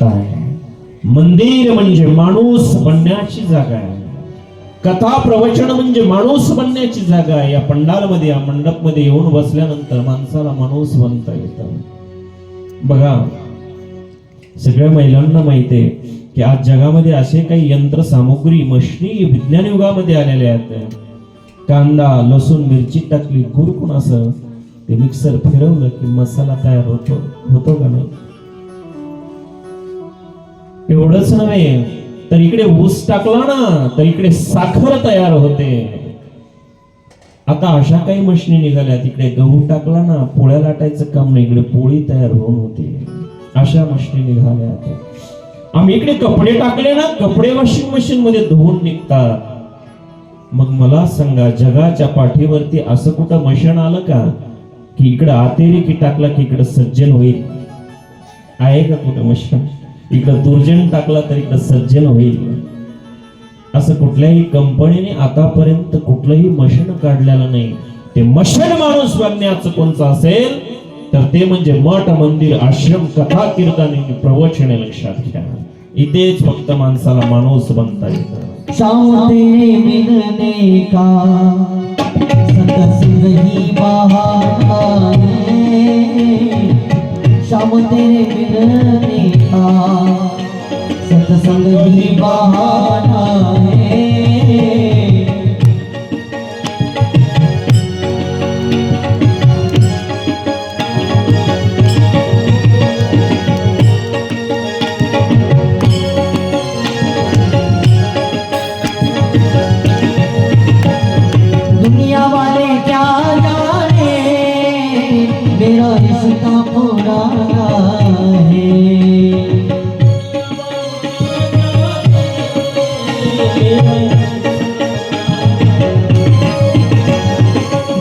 कथा आहे. मंदिर म्हणजे माणूस बनण्याची जागा आहे. कथा प्रवचन म्हणजे माणूस बनण्याची जागा आहे. या पंडालमध्ये या मंडपमध्ये येऊन बसल्यानंतर माणसाला माणूस बनता येतं. बघा, सगळ्या महिलांना माहिती आहे की आज जगामध्ये असे काही यंत्र सामुग्री मशनी विज्ञान युगामध्ये आलेले आहेत. कांदा लसूण मिरची टाकली गुरकून असं ते मिक्सर फिरवलं की मसाला तयार होतो का नाही? एवढंच नव्हे तर इकडे ऊस टाकला ना तर इकडे साखर तयार होते. आता अशा काही मशनी निघाल्या, तिकडे गहू टाकला ना पोळ्या लाटायचं काम नाही, इकडे पोळी तयार होऊन होते. अशा मशनी निघाल्या. आम्ही इकडे कपडे टाकले ना, कपडे वॉशिंग मशीन मध्ये धुवून निघतात. मग मला सांगा, जगाच्या पाठीवरती असं कुठं मशीन आलं का की इकडे आतेरी टाकला की इकडे सज्जन होईल? आहे का कुठं मशीन? इकडे दुर्जन टाकला तर इकडे सज्जन होईल? असं कुठल्याही कंपनीने आतापर्यंत कुठलंही मशीन काढलेलं नाही. ते मशीन माणूस बनण्याचं कोणचं असेल तर ते म्हणजे मठ मंदिर आश्रम कथा कीर्तन प्रवचने. लक्षात घ्या, इथेच फक्त माणसाला माणूस बनता येतं. शाम तेरे मिलने का सतसंग ही बहाना है. शाम तेरे मिलने का सतसंग ही बहाना है. दुनिया वाले क्या जाने मेरा रिश्ता पुराना है.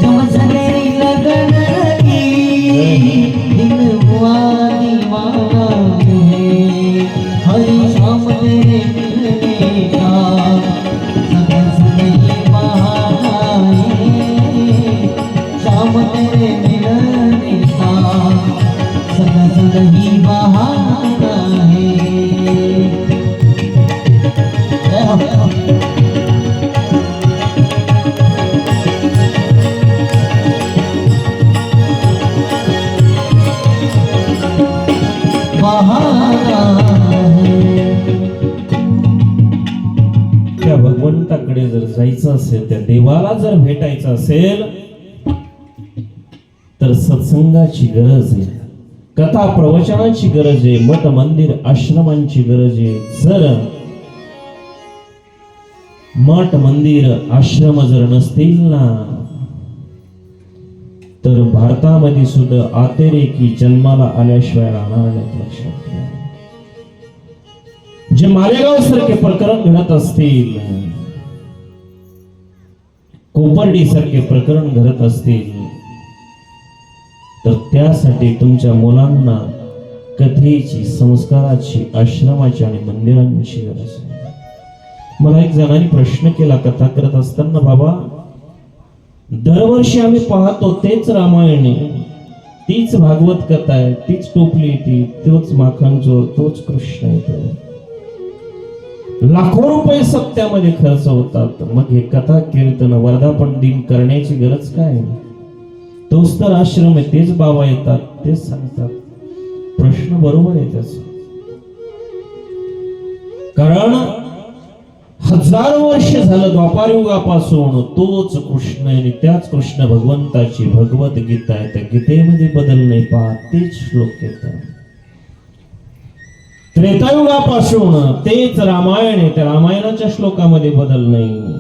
जब से मेरी लगन लगी दिल हुआ दीवाना है. हरी शाम तेरे मिलने का सतसंग ही बहाना है. शाम तेरे मिलने का सतसंग ही बहाना है. त्या भगवंताकडे जर जायचं असेल, त्या देवाला जर भेटायचं असेल तर सत्संगाची गरज आहे, कथा प्रवचनाची गरज आहे, मठ मंदिर आश्रमांची गरज आहे. जर मठ मंदिर आश्रम जर नसतील ना तर भारतामध्ये सुद्धा आतेरेकी जन्माला आल्याशिवाय राहणार नाही. लक्षात घ्या, जे मालेगाव सारखे प्रकरण घडत असतील, कोपर्डी सारखे प्रकरण घडत असतील तर त्यासाठी तुमच्या मुलांना कथेची, संस्काराची, आश्रमाची आणि मंदिरांची गरज आहे. मला एक जणांनी प्रश्न केला कथा करत असताना, बाबा दरवर्षी आम्ही पाहतो तेच रामायण आहे, तीच भागवत कथा आहे, तीच टोपली ती, तोच माखन चोर, तोच कृष्ण येतो, लाखो रुपये सप्त्यामध्ये खर्च होतात, मग हे कथा कीर्तन वर्धापन दिन करण्याची गरज काय? तोच तर आश्रम आहे, तेच बाबा येतात, तेच सांगतात. प्रश्न बरोबर आहे त्याचा. कारण हजारो वर्ष झालं द्वापार युगापासून तोच कृष्ण आणि त्याच कृष्ण भगवंताची भगवत गीता आहे. त्या गीतेमध्ये बदल नाही. पहा, तेच श्लोक येतात. त्रेतायुगापासून तेच रामायण आहे, त्या रामायणाच्या श्लोकामध्ये बदल नाही.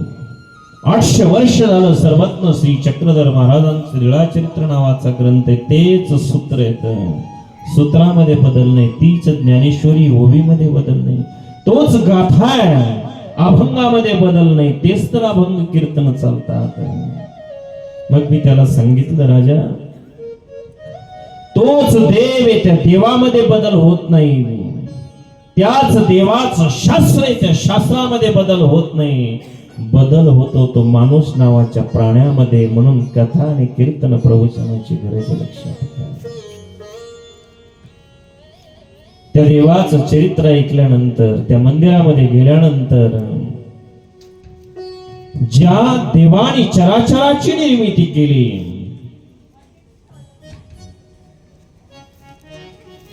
800 वर्ष झालं सर्वज्ञ श्री चक्रधर महाराजांचं लीळाचरित्र नावाचा ग्रंथ आहे, तेच सूत्र येतं, सूत्रामध्ये बदल नाही. तीच ज्ञानेश्वरी ओवीमध्ये बदल नाही. तोच गाथा आहे, अभंगामध्ये बदल नाही. तेच तर अभंग कीर्तन चालतात. मग मी त्याला सांगितलं, राजा तोच देव आहे, त्या देवामध्ये बदल होत नाही. त्याच देवाचं शास्त्र आहे, त्या शास्त्रामध्ये बदल होत नाही. बदल होतो तो माणूस नावाच्या प्राण्यामध्ये. म्हणून कथा आणि कीर्तन प्रवचनाची गरज लक्षात घ्या. त्या देवाचं चरित्र ऐकल्यानंतर, त्या मंदिरामध्ये गेल्यानंतर, ज्या देवाने चराचराची निर्मिती केली,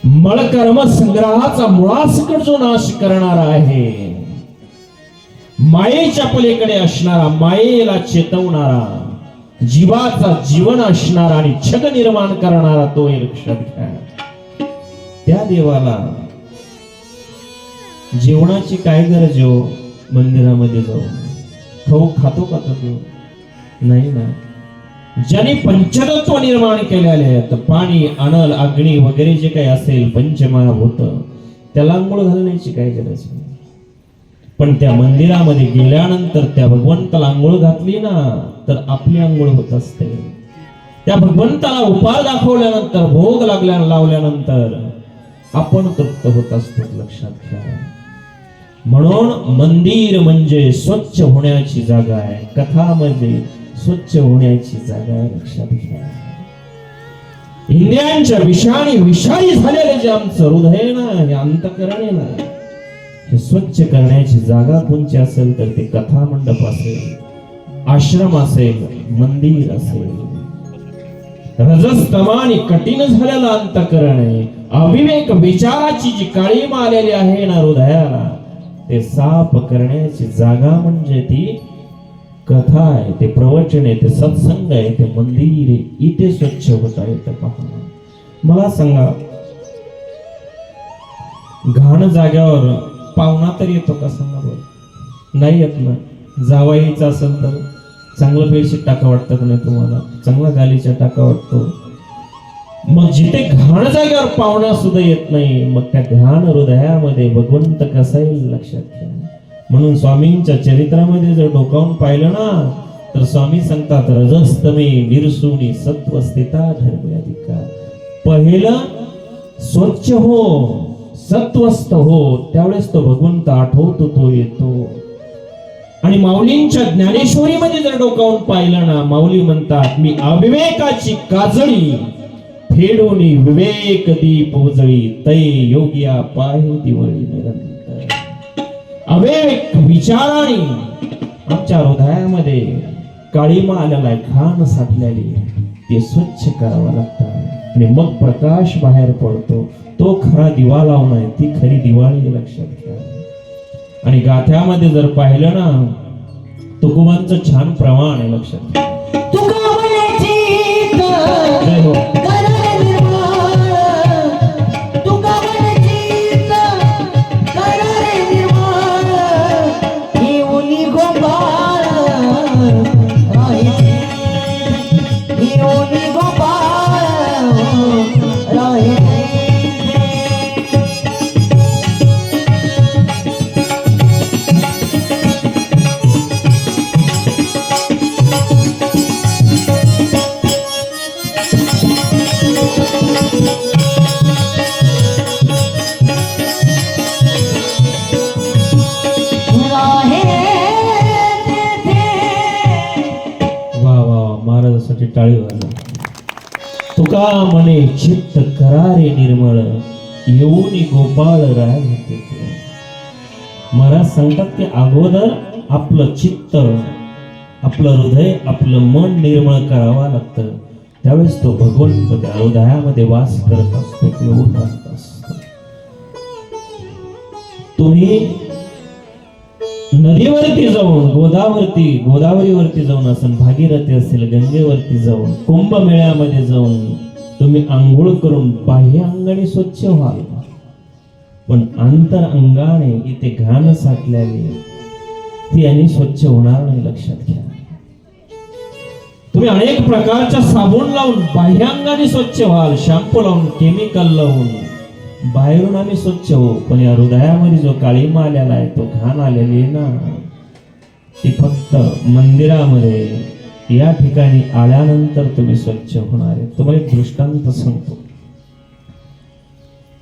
मळकर्म संग्रहाचा मुळासकट जो नाश करणारा आहे, मायेच्या पलीकडे असणारा, मायेला चेतवणारा, जीवाचा जीवन असणारा आणि छग निर्माण करणारा तो एक लक्षात घ्या. त्या देवाला जेवणाची काय गरज हो? मंदिरामध्ये जाऊन खाऊ खातो का तो? नाही ना. ज्याने पंचतत्व निर्माण केलेले आहेत, पाणी, अनल, अग्नी वगैरे जे काही असेल पंचमहाभूत, त्याला आंघोळ घालण्याची काय गरज नाही. पण त्या मंदिरामध्ये गेल्यानंतर त्या भगवंताला आंघोळ घातली ना, तर आपली आंघोळ होत असते. त्या भगवंताला उपाय दाखवल्यानंतर, भोग लावल्यानंतर आपण तृप्त होत असतो. लक्षात घ्या. म्हणून मंदिर म्हणजे स्वच्छ होण्याची जागा आहे, कथा म्हणजे स्वच्छ होण्याची जागा आहे. लक्षात घ्या. इंद्रियांच्या विषाणी विषारी झालेले जे आमचं हृदय ना, हे अंतःकरण आहे ना, हे स्वच्छ करण्याची जागा कोणची असेल तर ते कथा मंडप असेल, आश्रम असेल, मंदिर असेल. रजस्तमाने कठीण झालेलं अंतःकरण आहे, अविवेक विचाराची जी काळीमा आलेली आहे ना हृदयाला, ते साफ करण्याची जागा म्हणजे ती कथा आहे, ते प्रवचन आहे, ते सत्संग आहे, ते मंदिर आहे. इथे स्वच्छ होता येतं. पहा, मला सांगा, घाण जाग्यावर पाहुणा तर येतो का? सांगा बरं. नाही येत ना. जावायचं असेल तर चांगलं बेडशीट टाका वाटतं का नाही तुम्हाला? चांगला गालीचा टाका वाटतो. मग जिथे घाण जाग्यावर पाहुणा सुद्धा येत नाही, मग त्या घाण हृदयामध्ये भगवंत कसा येईल? लक्षात घ्या. म्हणून स्वामींच्या चरित्रामध्ये जर डोकावून पाहिलं ना, तर स्वामी सांगतात, रजस्तमे निर्सुनी सत्व स्थिता धर्म्याधिका. पहिलं स्वच्छ हो, सत्वस्थ हो, त्यावेळेस तो भगवंत आठवतो, तो येतो. आणि माऊलींच्या ज्ञानेश्वरीमध्ये जर डोकावून पाहिलं ना, माऊली म्हणतात, मी अविवेकाची काजळी फेडून विवेक दीप उजळी, तै योग्या पाहे दिवळी निरंतर. अविवेक विचाराने आमच्या हृदयामध्ये काळीमा आलेला, घाण साठलेली, ते स्वच्छ करावं लागतं आणि मग प्रकाश बाहेर पडतो. तो खरा दिवा लावणं आहे, ती खरी दिवाळी. लक्षात घ्या. आणि गाथ्यामध्ये जर पाहिलं ना, तुकोबांचं छान प्रमाण आहे. लक्षात घ्या. जय हो. टाळी वाजवा. तुका म्हणे चित्त करारे निर्मळ, येऊन गोपाळ राय होते. महाराज सांगतात की अगोदर आपलं चित्त, आपलं हृदय, आपलं मन निर्मळ करावं लागतं. त्यावेळेस तो भगवंत त्या हृदयामध्ये वास करत असतो, येऊन राहत असतो. तुम्ही नदीवरती जाऊन, गोदावरीवरती जाऊन असेल, भागीरथी असेल, गंगेवरती जाऊन, कुंभमेळ्यामध्ये जाऊन तुम्ही आंघोळ करून बाह्य अंगाने स्वच्छ व्हाल, पण अंतर अंगाने इथे घाण साठलेली ती आणि स्वच्छ होणार नाही. लक्षात घ्या. तुम्ही अनेक प्रकारच्या साबण लावून बाह्य अंगाने स्वच्छ व्हाल, शॅम्पू लावून, केमिकल लावून बाहेरून आम्ही स्वच्छ हो, पण या हृदयामध्ये जो काळीमा आलेला आहे, तो घाण आलेली आहे ना, ती फक्त मंदिरामध्ये या ठिकाणी आल्यानंतर तुम्ही स्वच्छ होणार आहे. तुम्हाला एक दृष्टांत सांगतो.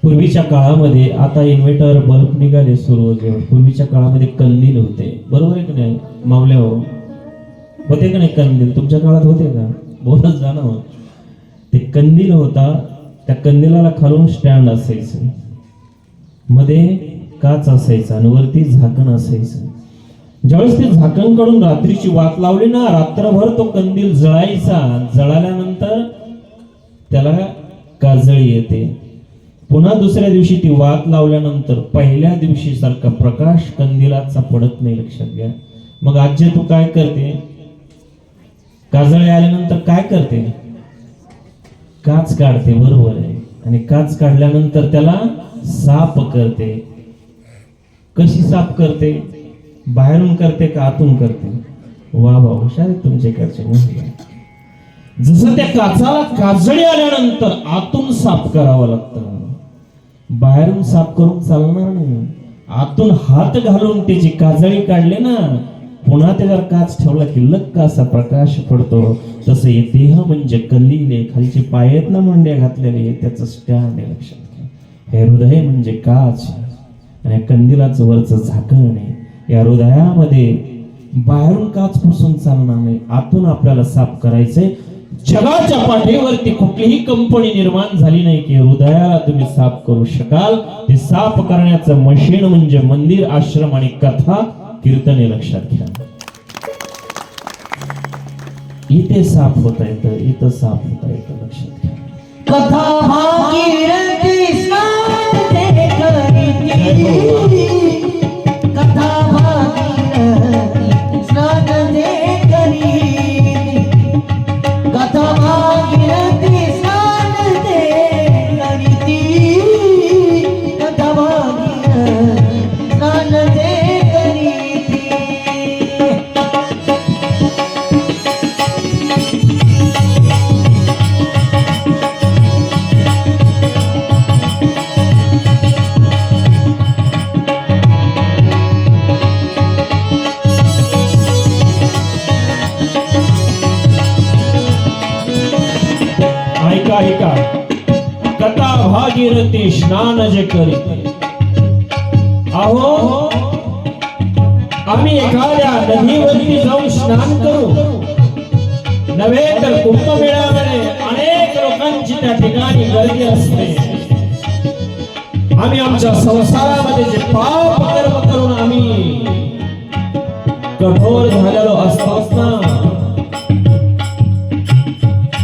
पूर्वीच्या काळामध्ये, आता इन्व्हर्टर बल्ब निघाले सुरू होते, पूर्वीच्या काळामध्ये कंदील होते. बरोबर आहे की नाही मावल्या? होते का नाही कंदील? तुमच्या काळात होते का? बोलत जा ना. ते कंदील होता, त्या कंदिलाला खालून स्टँड असायचं. मध्ये काच असायचा आणि वरती झाकण असायचं. ज्यावेळेस ते झाकण काढून रात्रीची वात लावली ना, रात्रभर तो कंदील जळायचा. जळाल्यानंतर त्याला काजळी येते. पुन्हा दुसऱ्या दिवशी ती वात लावल्यानंतर पहिल्या दिवशी सारखा प्रकाश कंदिलाचा पडत नाही, लक्षात घ्या. मग आजी तू काय करते? काजळी आल्यानंतर काय करते? काच काढते, बरोबर आहे. आणि काच काढल्यानंतर त्याला साफ करते. कशी साफ करते? बाहेरून करते का आतून करते? वा वा, हुशार आहे तुमच्याकडचे महिला. जसं त्या काचाला काजळी आल्यानंतर आतून साफ करावं लागतं. बाहेरून साफ करून चालणार नाही. आतून हात घालून त्याची काजळी काढले ना, पुन्हा त्याच्यावर काच ठेवला की लक्का असा प्रकाश पडतो. तसं हे देह म्हणजे कंदील आहे. खालची पायेत ना मांड्या घातलेली, त्याचं स्टँड आहे, लक्षात घ्या. हे हृदय म्हणजे काच आणि कंदिलाचं वरचं झाकण आहे. या हृदयामध्ये बाहेरून काच पुसून चालणार नाही, आतून आपल्याला साफ करायचंय. जगाच्या पाठीवरती कुठलीही कंपनी निर्माण झाली नाही की हृदयाला तुम्ही साफ करू शकाल. ते साफ करण्याचं मशीन म्हणजे मंदिर, आश्रम आणि कथा कीर्तने, लक्षात घ्या. इथे साफ होता येतं, इथं साफ होता येतं, लक्षात घ्या. कथा भागीरथी स्नान ते करीती, कथा भागीरथी स्नान ते करीती, कथा भागीरथी स्नान ते करीती, कथा भागीरथी स्नान ते करीती. ऐका ऐका, कथा भागीरथी स्नान जे करीते. अहो, आम्ही एखाद्या नदीवरती जाऊन स्नान करू नव्हे तर कुंभमेळ्यामध्ये अनेक लोकांची त्या ठिकाणी गर्दी असते. आम्ही आमच्या संसारामध्ये जे पाप कर्म करून आम्ही कठोर झालेलो असतो ना,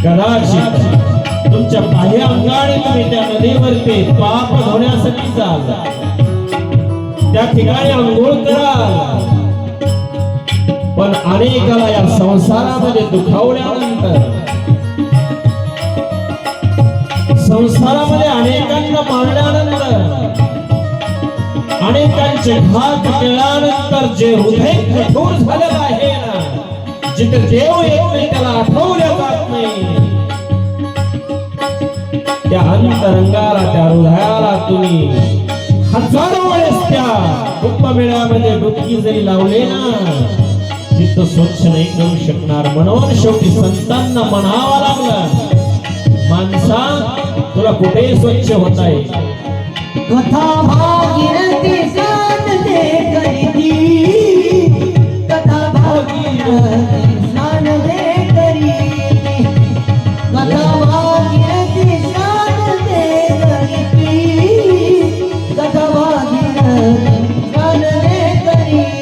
कदाचित तुमच्या बाह्य अंगाने तुम्ही त्या नदीवरती पाप धुण्यासाठी जाल, त्या ठिकाणी अंघोळ कराल. पण अनेकाला या संसारामध्ये दुखावल्यानंतर, संसारामध्ये अनेकांना मारल्यानंतर, अनेकांचे घात केल्यानंतर जे हृदय कठोर झालेलं आहे ना, जिथे देव येत नाही त्याला आठवल्या जात नाही, त्या अंतरंगाला, त्या हृदयाला तुम्ही हजारो वेळेस त्या कुंभमेळ्यामध्ये डुबकी जरी लावले ना, तिथं स्वच्छ नाही करू शकणार. म्हणून शेवटी संतांना म्हणावं लागलं, माणसा तुला कुठे स्वच्छ होत आहे? कथा भागीरथी स्नान ते करीती, कथा भागीरथी स्नान ते करीती, कथा भागीरथी स्नान ते करीती, कथा भागीरथी स्नान ते करीती.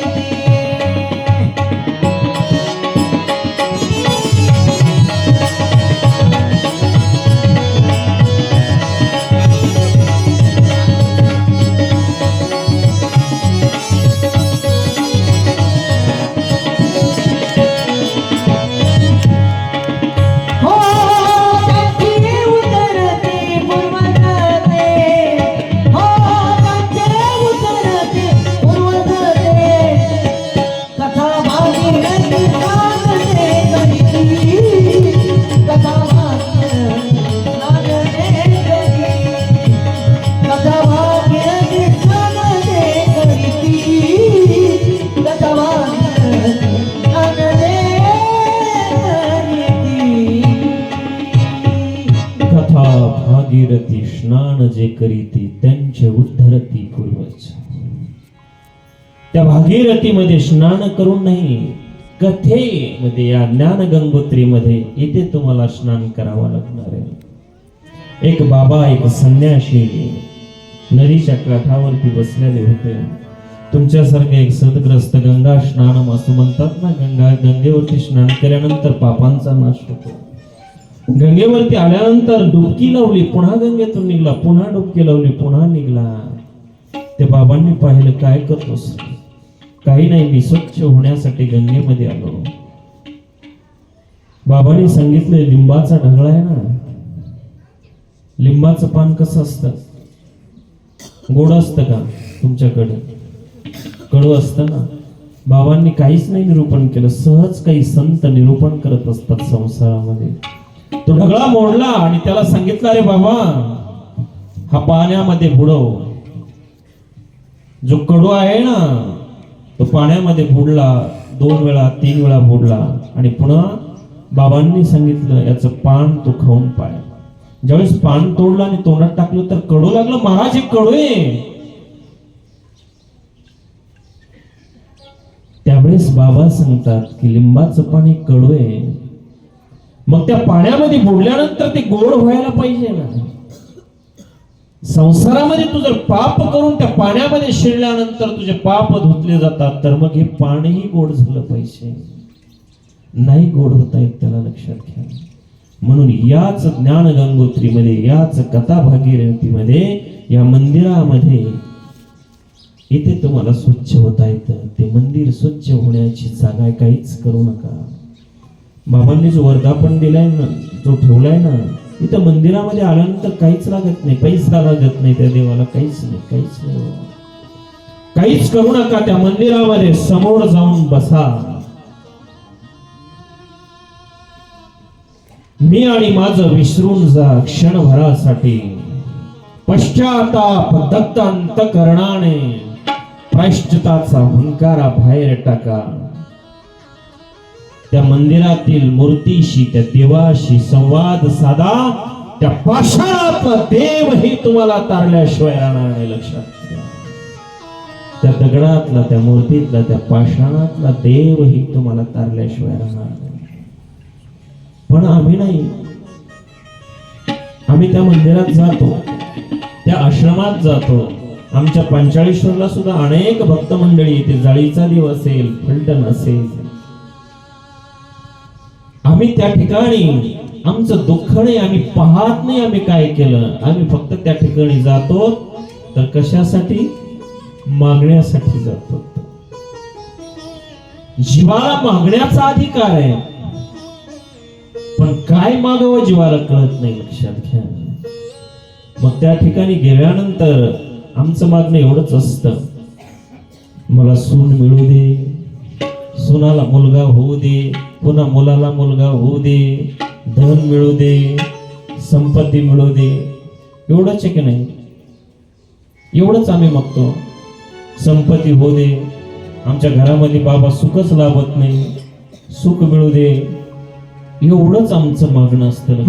भागीरथी स्नान जे करीती त्यांचे उद्धरती पूर्वज. त्या भागीरथीमध्ये स्नान करून नाही, कथेमध्ये, या ज्ञान गंगोत्रीमध्ये इथे तुम्हाला स्नान करावं लागणार आहे. एक बाबा, एक संन्यासी नदीच्या काठावरती बसलेले होते. तुमच्यासारखे एक सदग्रस्त गंगा स्नानम असं म्हणतात ना, गंगेवरती स्नान केल्यानंतर पापांचा नाश होतो. गंगेवरती आल्यानंतर डुबकी लावली, पुन्हा गंगेतून निघला, पुन्हा डुबकी लावली, पुन्हा निघला. ते बाबांनी पाहिलं, काय करतोस? काही नाही, मी स्वच्छ होण्यासाठी गंगेमध्ये आलो. बाबांनी सांगितलं, लिंबाचा ढगळा आहे ना, लिंबाचं पान कसं असतं? गोड असतं का तुमच्याकडे? कडू असतं ना. बाबांनी काहीच नाही निरूपण केलं, सहज काही संत निरूपण करत असतात संसारामध्ये. तो ढगळा मोडला आणि त्याला सांगितलं, अरे बाबा, हा पाण्यामध्ये बुडव. जो कडू आहे ना, तो पाण्यामध्ये बुडला, 2 वेळा 3 वेळा बुडला आणि पुन्हा बाबांनी सांगितलं, याचं पान तू खाऊन पाय. ज्यावेळेस पान तोडलं आणि तोंडात टाकलं तर कडू लागलं. महाराज, हे कडू आहे. त्यावेळेस बाबा सांगतात की लिंबाचं पाणी कडू आहे, मग त्या पाण्यामध्ये बुडल्यानंतर ते गोड व्हायला पाहिजे ना. संसारामध्ये तू जर पाप करून त्या पाण्यामध्ये शिरल्यानंतर तुझे पाप धुतले जातात, तर मग हे पाणीही गोड झालं पाहिजे. नाही गोड होता येत त्याला, लक्षात घ्या. म्हणून याच ज्ञान गंगोत्रीमध्ये, याच कथा भागीरथीमध्ये, या मंदिरामध्ये इथे तुम्हाला स्वच्छ होता येतं. ते मंदिर स्वच्छ होण्याची जागा आहे, काहीच करू नका. बाबांनी जो वर्धापन दिलाय ना, जो ठेवलाय ना, इथं मंदिरामध्ये आल्यानंतर काहीच लागत नाही, पैसा लागत नाही त्या देवाला, काहीच नाही, काहीच नाही. काहीच करू नका. त्या मंदिरामध्ये समोर जाऊन बसा. मी आणि माझं विसरून जा क्षणभरासाठी. पश्चाताप दत्त अंतकरणाने प्रायश्चिताचा हुंकारा बाहेर टाका. त्या मंदिरातील मूर्तीशी, त्या देवाशी संवाद साधा. त्या पाषाणातला देवही तुम्हाला तारल्याशिवाय राहणार नाही, लक्षात घ्या. त्या दगडातला, त्या मूर्तीतला, त्या पाषाणातला देवही तुम्हाला तारल्याशिवाय राहणार नाही. पण आम्ही नाही. आम्ही त्या मंदिरात जातो, त्या आश्रमात जातो. आमच्या पंचाळेश्वरला सुद्धा अनेक भक्त मंडळी येते. जाळीचा देव असेल, फलटण असेल, आम्ही त्या ठिकाणी आमचं दुःख नाही, आम्ही पाहत नाही आम्ही काय केलं. आम्ही फक्त त्या ठिकाणी जातो तर कशासाठी? मागण्यासाठी जातो. जीवाला मागण्याचा अधिकार आहे, पण काय मागावं जीवाला कळत नाही, लक्षात घ्या. मग त्या ठिकाणी गेल्यानंतर आमचं मागणं एवढंच असतं, मला सून मिळू दे, सुनाला मुलगा होऊ दे, पुन्हा मुलाला मुलगा होऊ दे, धन मिळू दे, संपत्ती मिळू दे. एवढंच आहे की नाही? एवढंच आम्ही मागतो. संपत्ती होऊ दे, आमच्या घरामध्ये बाबा सुखच लाभत नाही, सुख मिळू दे, एवढंच आमचं मागणं असतं.